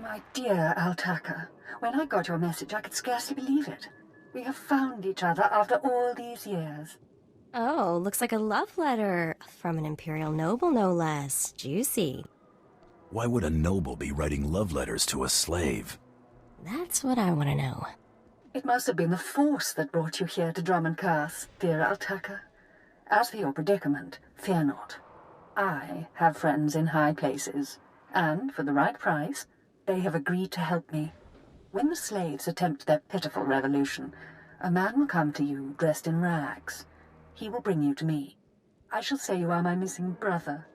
My dear Altaka, when I got your message, I could scarcely believe it. We have found each other after all these years. Oh, looks like a love letter. From an imperial noble, no less. Juicy. Why would a noble be writing love letters to a slave? That's what I want to know. It must have been the Force that brought you here to Drummond Curse, dear Altaka. As for your predicament, fear not. I have friends in high places, and for the right price, they have agreed to help me. When the slaves attempt their pitiful revolution, a man will come to you dressed in rags. He will bring you to me. I shall say you are my missing brother.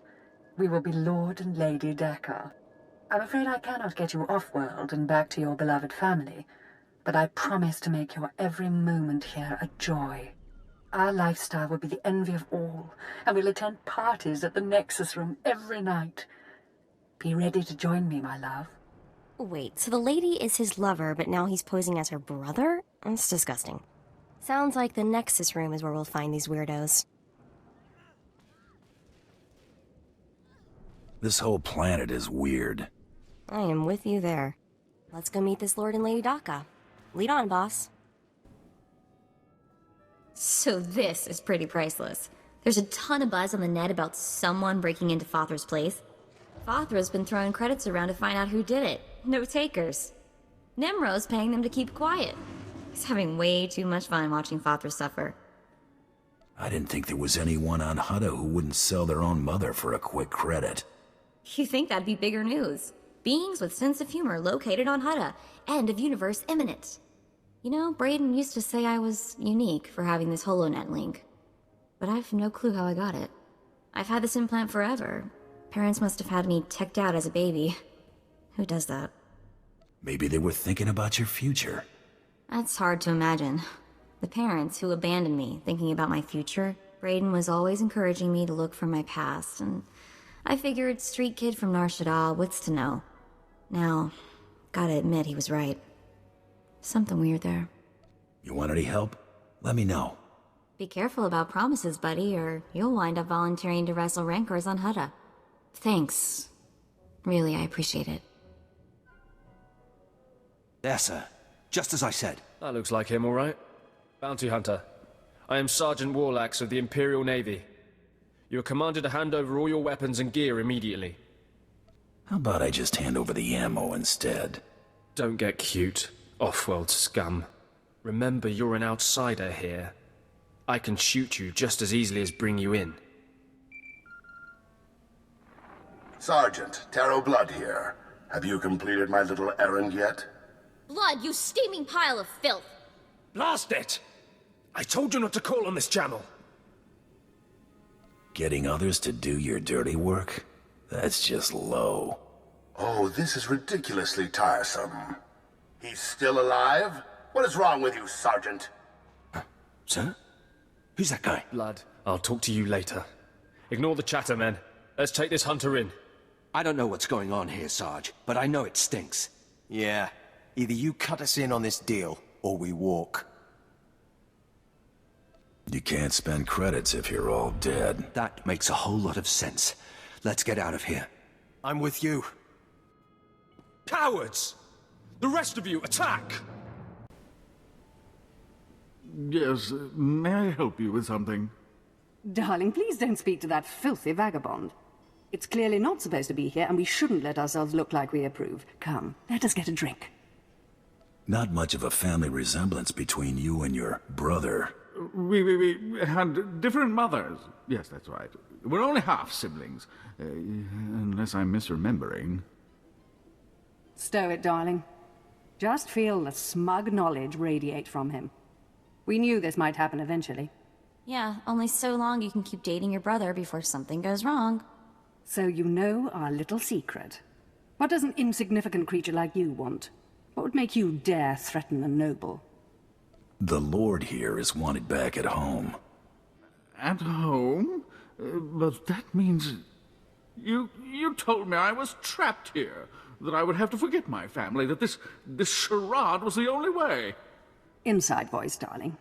We will be Lord and Lady Dakar. I'm afraid I cannot get you off-world and back to your beloved family, but I promise to make your every moment here a joy. Our lifestyle will be the envy of all, and we'll attend parties at the Nexus Room every night. Be ready to join me, my love. Wait, so the lady is his lover, but now he's posing as her brother? That's disgusting. Sounds like the Nexus Room is where we'll find these weirdos. This whole planet is weird. I am with you there. Let's go meet this Lord and Lady Daka. Lead on, boss. So this is pretty priceless. There's a ton of buzz on the net about someone breaking into Fothra's place. Fothra's been throwing credits around to find out who did it. No takers. Nemro's paying them to keep quiet. He's having way too much fun watching Fothra suffer. I didn't think there was anyone on Hutta who wouldn't sell their own mother for a quick credit. You think that'd be bigger news? Beings with sense of humor located on Hutta. End of universe imminent. You know, Brayden used to say I was unique for having this HoloNet link. But I've no clue how I got it. I've had this implant forever. Parents must have had me teched out as a baby. Who does that? Maybe they were thinking about your future. That's hard to imagine. The parents who abandoned me, thinking about my future, Brayden was always encouraging me to look for my past, and I figured street kid from Nar Shaddaa, what's to know? Now, gotta admit he was right. Something weird there. You want any help? Let me know. Be careful about promises, buddy, or you'll wind up volunteering to wrestle rancors on Hutta. Thanks. Really, I appreciate it. There, sir. Just as I said. That looks like him, all right. Bounty Hunter. I am Sergeant Warlax of the Imperial Navy. You are commanded to hand over all your weapons and gear immediately. How about I just hand over the ammo instead? Don't get cute, off-world scum. Remember, you're an outsider here. I can shoot you just as easily as bring you in. Sergeant, Taro Blood here. Have you completed my little errand yet? Blood, you steaming pile of filth! Blast it! I told you not to call on this channel. Getting others to do your dirty work? That's just low. Oh, this is ridiculously tiresome. He's still alive? What is wrong with you, Sergeant? Sir? Who's that guy? Blood, I'll talk to you later. Ignore the chatter, men. Let's take this hunter in. I don't know what's going on here, Sarge, but I know it stinks. Yeah. Either you cut us in on this deal, or we walk. You can't spend credits if you're all dead. That makes a whole lot of sense. Let's get out of here. I'm with you. Cowards! The rest of you, attack! Yes, may I help you with something? Darling, please don't speak to that filthy vagabond. It's clearly not supposed to be here, and we shouldn't let ourselves look like we approve. Come, let us get a drink. Not much of a family resemblance between you and your brother. We had different mothers. Yes, that's right. We're only half-siblings. Unless I'm misremembering. Stow it, darling. Just feel the smug knowledge radiate from him. We knew this might happen eventually. Yeah, only so long you can keep dating your brother before something goes wrong. So you know our little secret. What does an insignificant creature like you want? What would make you dare threaten a noble? The Lord here is wanted back at home. At home? But that means... You told me I was trapped here. That I would have to forget my family. That this charade was the only way. Inside voice, darling.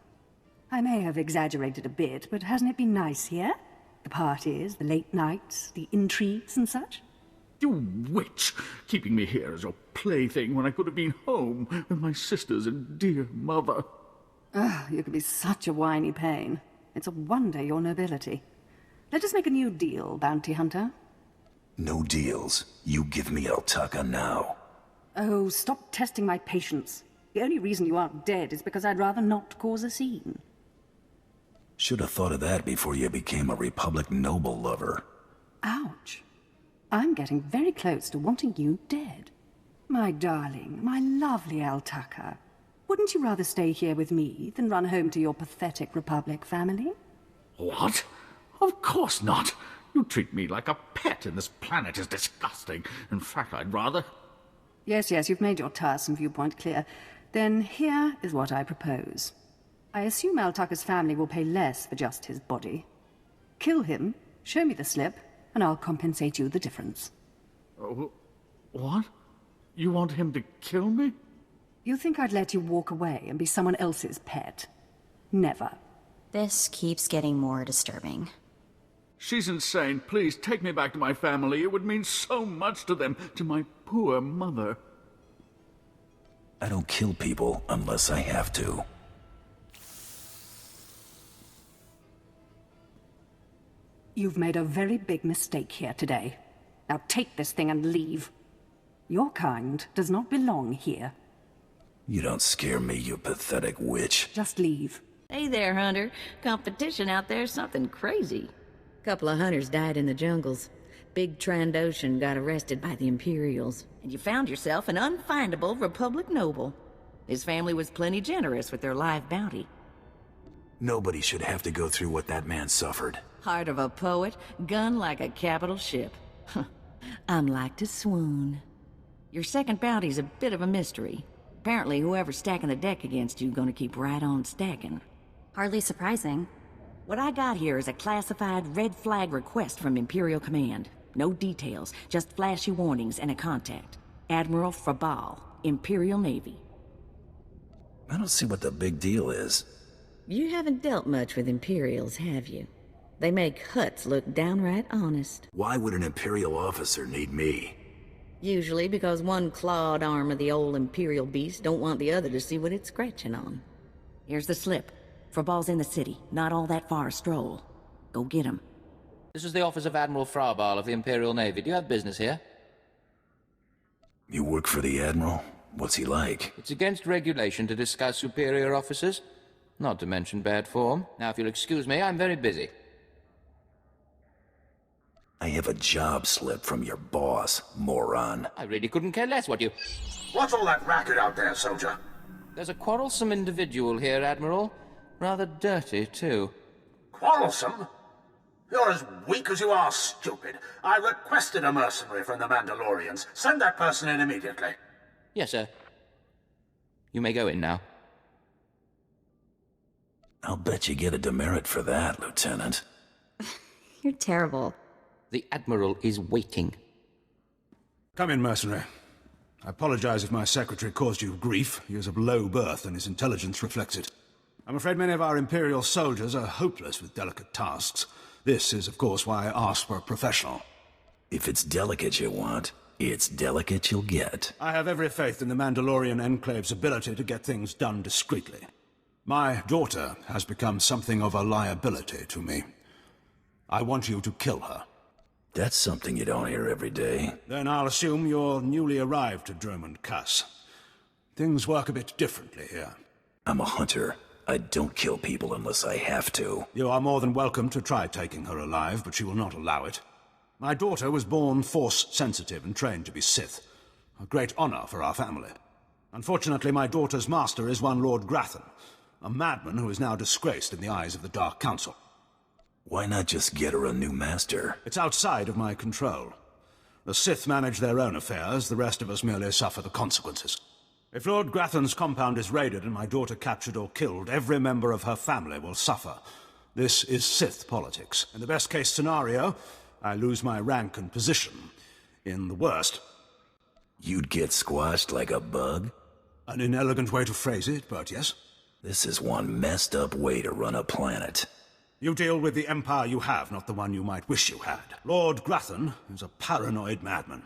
I may have exaggerated a bit, but hasn't it been nice here? The parties, the late nights, the intrigues and such? You witch! Keeping me here as your plaything when I could have been home with my sisters and dear mother. You could be such a whiny pain. It's a wonder you're nobility. Let us make a new deal, bounty hunter. No deals. You give me Altaka now. Oh, stop testing my patience. The only reason you aren't dead is because I'd rather not cause a scene. Should have thought of that before you became a Republic noble lover. Ouch. I'm getting very close to wanting you dead. My darling, my lovely Altaka. Wouldn't you rather stay here with me than run home to your pathetic Republic family? What? Of course not. You treat me like a pet, and this planet is disgusting. In fact, I'd rather... Yes, you've made your tiresome viewpoint clear. Then here is what I propose. I assume Altaka's family will pay less for just his body. Kill him, show me the slip, and I'll compensate you the difference. What? You want him to kill me? You think I'd let you walk away and be someone else's pet? Never. This keeps getting more disturbing. She's insane. Please, take me back to my family. It would mean so much to them, to my poor mother. I don't kill people unless I have to. You've made a very big mistake here today. Now take this thing and leave. Your kind does not belong here. You don't scare me, you pathetic witch. Just leave. Hey there, Hunter. Competition out there's something crazy. Couple of hunters died in the jungles. Big Trandoshan got arrested by the Imperials. And you found yourself an unfindable Republic noble. His family was plenty generous with their live bounty. Nobody should have to go through what that man suffered. Heart of a poet, gun like a capital ship. I'm like to swoon. Your second bounty's a bit of a mystery. Apparently whoever's stacking the deck against you gonna keep right on stacking. Hardly surprising. What I got here is a classified red flag request from Imperial Command. No details, just flashy warnings and a contact. Admiral Frabal, Imperial Navy. I don't see what the big deal is. You haven't dealt much with Imperials, have you? They make Hutts look downright honest. Why would an Imperial officer need me? Usually because one clawed arm of the old Imperial beast don't want the other to see what it's scratching on. Here's the slip. Frabal's in the city, not all that far a stroll. Go get him. This is the office of Admiral Frabal of the Imperial Navy. Do you have business here? You work for the Admiral? What's he like? It's against regulation to discuss superior officers. Not to mention bad form. Now, if you'll excuse me, I'm very busy. I have a job slip from your boss, moron. I really couldn't care less what you... What's all that racket out there, soldier? There's a quarrelsome individual here, Admiral. Rather dirty, too. Quarrelsome? You're as weak as you are stupid. I requested a mercenary from the Mandalorians. Send that person in immediately. Yes, sir. You may go in now. I'll bet you get a demerit for that, Lieutenant. You're terrible. The Admiral is waiting. Come in, mercenary. I apologize if my secretary caused you grief. He is of low birth, and his intelligence reflects it. I'm afraid many of our Imperial soldiers are hopeless with delicate tasks. This is, of course, why I asked for a professional. If it's delicate you want, it's delicate you'll get. I have every faith in the Mandalorian Enclave's ability to get things done discreetly. My daughter has become something of a liability to me. I want you to kill her. That's something you don't hear every day. Then I'll assume you're newly arrived to Dromund Kaas. Things work a bit differently here. I'm a hunter. I don't kill people unless I have to. You are more than welcome to try taking her alive, but she will not allow it. My daughter was born Force-sensitive and trained to be Sith. A great honor for our family. Unfortunately, my daughter's master is one Lord Grathan, a madman who is now disgraced in the eyes of the Dark Council. Why not just get her a new master? It's outside of my control. The Sith manage their own affairs, the rest of us merely suffer the consequences. If Lord Grathan's compound is raided and my daughter captured or killed, every member of her family will suffer. This is Sith politics. In the best-case scenario, I lose my rank and position. In the worst... You'd get squashed like a bug? An inelegant way to phrase it, but yes. This is one messed up way to run a planet. You deal with the empire you have, not the one you might wish you had. Lord Grathan is a paranoid madman.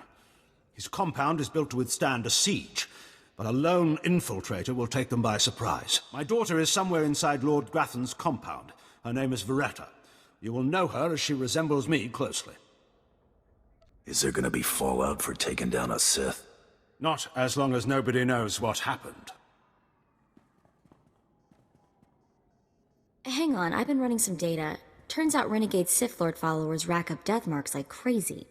His compound is built to withstand a siege, but a lone infiltrator will take them by surprise. My daughter is somewhere inside Lord Grathan's compound. Her name is Veretta. You will know her as she resembles me closely. Is there gonna be fallout for taking down a Sith? Not as long as nobody knows what happened. Hang on, I've been running some data. Turns out renegade Sith Lord followers rack up death marks like crazy.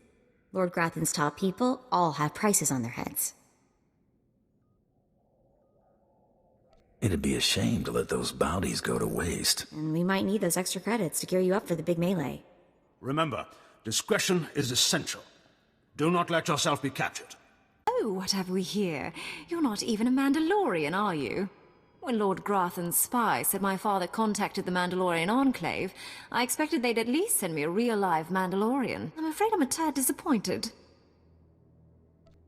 Lord Grathan's top people all have prices on their heads. It'd be a shame to let those bounties go to waste. And we might need those extra credits to gear you up for the big melee. Remember, discretion is essential. Do not let yourself be captured. Oh, what have we here? You're not even a Mandalorian, are you? When Lord Grathan's spy said my father contacted the Mandalorian Enclave, I expected they'd at least send me a real live Mandalorian. I'm afraid I'm a tad disappointed.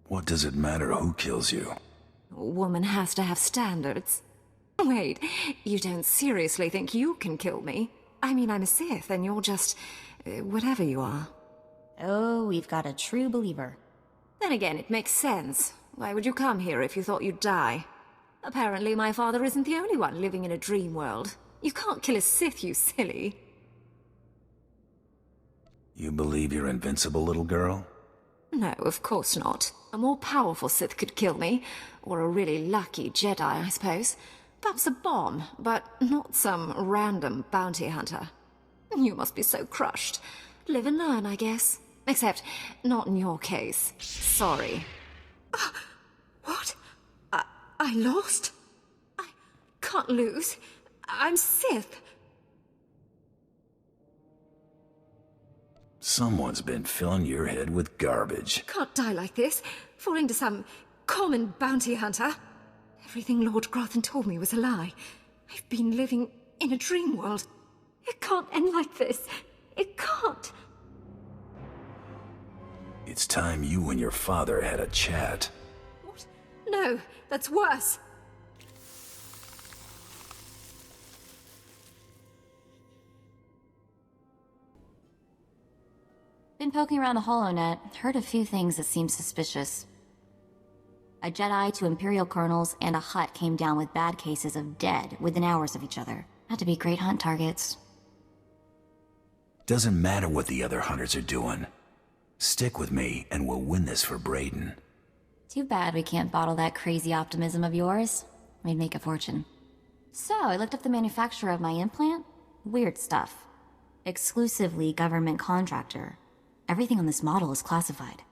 What does it matter who kills you? A woman has to have standards. Wait, you don't seriously think you can kill me? I mean, I'm a Sith, and you're just... whatever you are. Oh, we've got a true believer. Then again, it makes sense. Why would you come here if you thought you'd die? Apparently, my father isn't the only one living in a dream world. You can't kill a Sith, you silly. You believe you're invincible, little girl? No, of course not. A more powerful Sith could kill me. Or a really lucky Jedi, I suppose. Perhaps a bomb, but not some random bounty hunter. You must be so crushed. Live and learn, I guess. Except, not in your case. Sorry. What? I lost? I can't lose. I'm Sith. Someone's been filling your head with garbage. Can't die like this, falling to some common bounty hunter. Everything Lord Grathan told me was a lie. I've been living in a dream world. It can't end like this. It can't. It's time you and your father had a chat. What? No, that's worse. Been poking around the HoloNet, heard a few things that seem suspicious. A Jedi, 2 Imperial colonels, and a Hutt came down with bad cases of dead within hours of each other. Had to be great hunt targets. Doesn't matter what the other hunters are doing. Stick with me, and we'll win this for Brayden. Too bad we can't bottle that crazy optimism of yours. We'd make a fortune. So, I looked up the manufacturer of my implant. Weird stuff. Exclusively government contractor. Everything on this model is classified.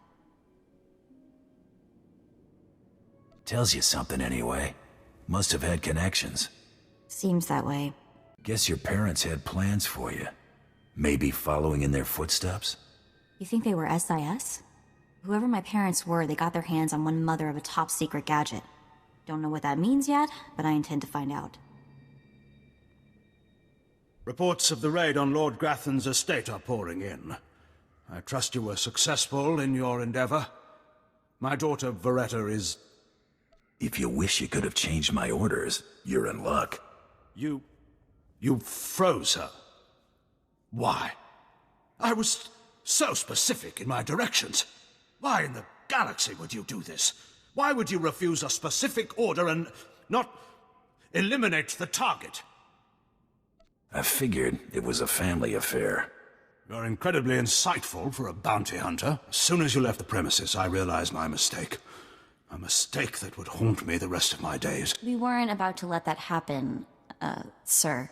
Tells you something anyway. Must have had connections. Seems that way. Guess your parents had plans for you. Maybe following in their footsteps? You think they were SIS? Whoever my parents were, they got their hands on one mother of a top-secret gadget. Don't know what that means yet, but I intend to find out. Reports of the raid on Lord Grathan's estate are pouring in. I trust you were successful in your endeavor. My daughter, Veretta, is... If you wish you could have changed my orders, you're in luck. You froze her. Why? I was so specific in my directions. Why in the galaxy would you do this? Why would you refuse a specific order and not eliminate the target? I figured it was a family affair. You're incredibly insightful for a bounty hunter. As soon as you left the premises, I realized my mistake. A mistake that would haunt me the rest of my days. We weren't about to let that happen, sir.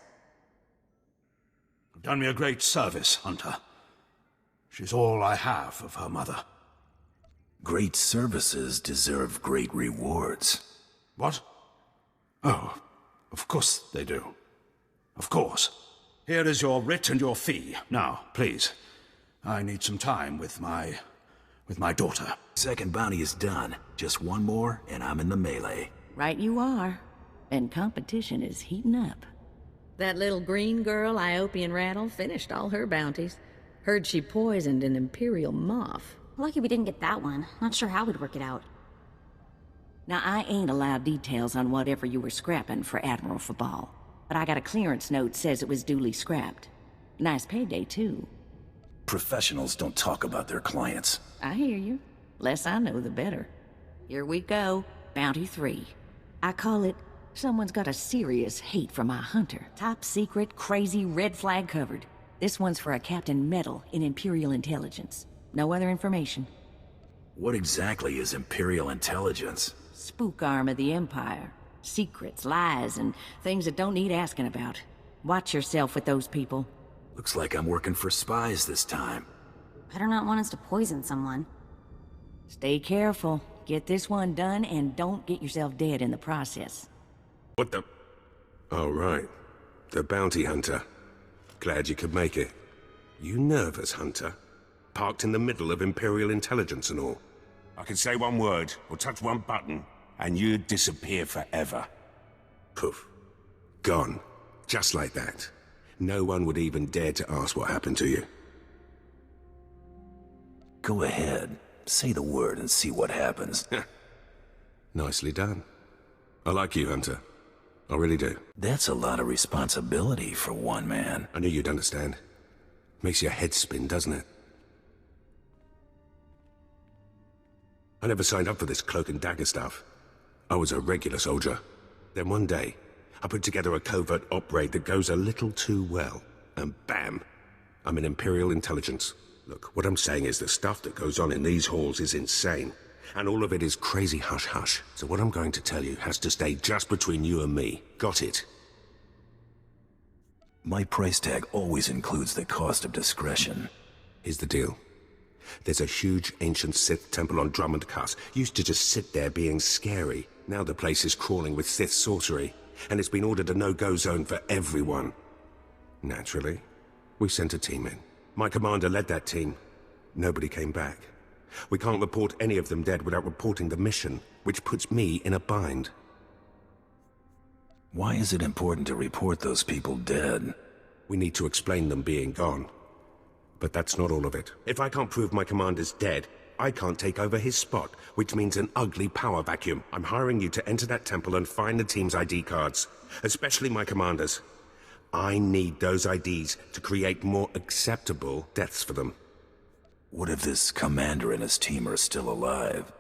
You've done me a great service, Hunter. She's all I have of her mother. Great services deserve great rewards. What? Oh, of course they do. Of course. Here is your writ and your fee. Now, please. I need some time with my daughter. Second bounty is done. Just one more, and I'm in the melee. Right you are. And competition is heating up. That little green girl, Iopian Rattle, finished all her bounties. Heard she poisoned an Imperial moth. Lucky we didn't get that one. Not sure how we'd work it out. Now, I ain't allowed details on whatever you were scrapping for Admiral Fabal, but I got a clearance note says it was duly scrapped. Nice payday, too. Professionals don't talk about their clients. I hear you. Less I know, the better. Here we go. Bounty 3. I call it, someone's got a serious hate for my hunter. Top secret, crazy, red flag covered. This one's for a Captain Metal in Imperial Intelligence. No other information. What exactly is Imperial Intelligence? Spook arm of the Empire. Secrets, lies, and things that don't need asking about. Watch yourself with those people. Looks like I'm working for spies this time. Better not want us to poison someone. Stay careful. Get this one done, and don't get yourself dead in the process. What the... Oh, right. The bounty hunter. Glad you could make it. You nervous, Hunter? Parked in the middle of Imperial Intelligence and all. I could say one word, or touch one button, and you'd disappear forever. Poof. Gone. Just like that. No one would even dare to ask what happened to you. Go ahead. Say the word and see what happens. Nicely done. I like you, Hunter. I really do. That's a lot of responsibility for one man. I knew you'd understand. Makes your head spin, doesn't it? I never signed up for this cloak and dagger stuff. I was a regular soldier. Then one day, I put together a covert op raid that goes a little too well. And bam! I'm in Imperial Intelligence. Look, what I'm saying is the stuff that goes on in these halls is insane. And all of it is crazy hush-hush. So what I'm going to tell you has to stay just between you and me. Got it? My price tag always includes the cost of discretion. Here's the deal. There's a huge ancient Sith temple on Drummond Cuss. Used to just sit there being scary. Now the place is crawling with Sith sorcery. And it's been ordered a no-go zone for everyone. Naturally, we sent a team in. My commander led that team. Nobody came back. We can't report any of them dead without reporting the mission, which puts me in a bind. Why is it important to report those people dead? We need to explain them being gone. But that's not all of it. If I can't prove my commander's dead, I can't take over his spot, which means an ugly power vacuum. I'm hiring you to enter that temple and find the team's ID cards, especially my commander's. I need those IDs to create more acceptable deaths for them. What if this commander and his team are still alive?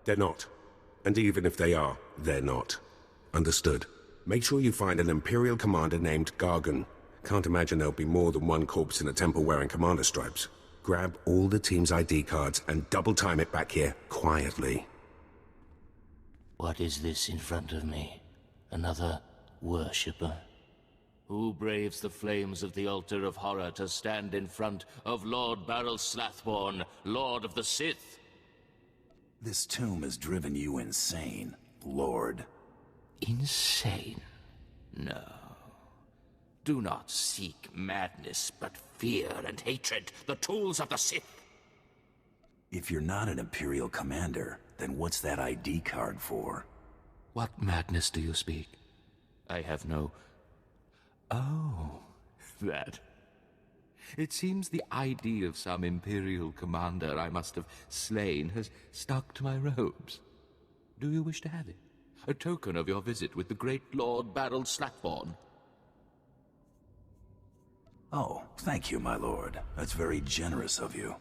They're not. And even if they are, they're not. Understood. Make sure you find an Imperial commander named Gargan. Can't imagine there'll be more than one corpse in a temple wearing commander stripes. Grab all the team's ID cards and double time it back here, quietly. What is this in front of me? Another worshipper? Who braves the flames of the altar of horror to stand in front of Lord Baral Slathborn, Lord of the Sith? This tomb has driven you insane, Lord. Insane? No. Do not seek madness, but fear and hatred, the tools of the Sith. If you're not an Imperial commander, then what's that ID card for? What madness do you speak? I have no... Oh, that. It seems the ID of some Imperial commander I must have slain has stuck to my robes. Do you wish to have it? A token of your visit with the great Lord Baral Slathborn? Oh, thank you, my lord. That's very generous of you.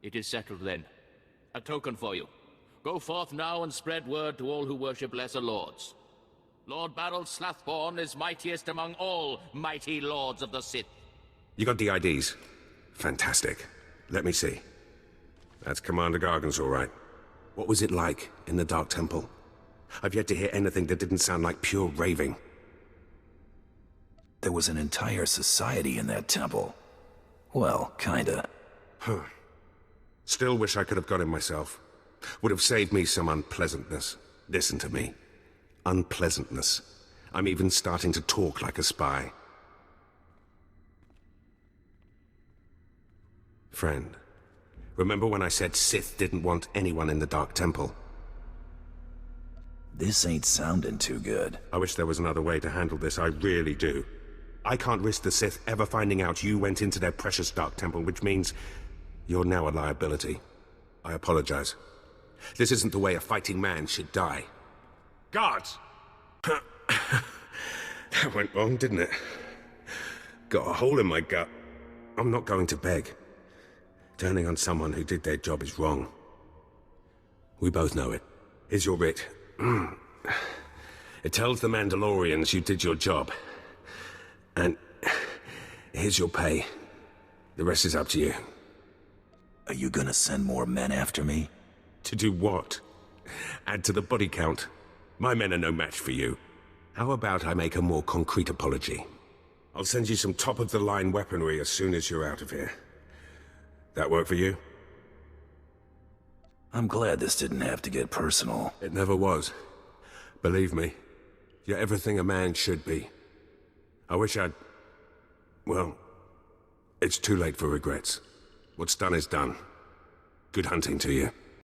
It is settled then. A token for you. Go forth now and spread word to all who worship lesser lords. Lord Baral Slathborn is mightiest among all mighty lords of the Sith. You got the IDs? Fantastic. Let me see. That's Commander Gargan's all right. What was it like in the Dark Temple? I've yet to hear anything that didn't sound like pure raving. There was an entire society in that temple. Well, kinda. Huh. Still wish I could have got him myself. Would have saved me some unpleasantness. Listen to me. Unpleasantness. I'm even starting to talk like a spy. Friend, remember when I said Sith didn't want anyone in the Dark Temple? This ain't sounding too good. I wish there was another way to handle this, I really do. I can't risk the Sith ever finding out you went into their precious Dark Temple, which means you're now a liability. I apologize. This isn't the way a fighting man should die. Guards! That went wrong, didn't it? Got a hole in my gut. I'm not going to beg. Turning on someone who did their job is wrong. We both know it. Here's your writ. It tells the Mandalorians you did your job. And here's your pay. The rest is up to you. Are you gonna send more men after me? To do what? Add to the body count? My men are no match for you. How about I make a more concrete apology? I'll send you some top-of-the-line weaponry as soon as you're out of here. That work for you? I'm glad this didn't have to get personal. It never was. Believe me, you're everything a man should be. I wish I'd... Well, it's too late for regrets. What's done is done. Good hunting to you.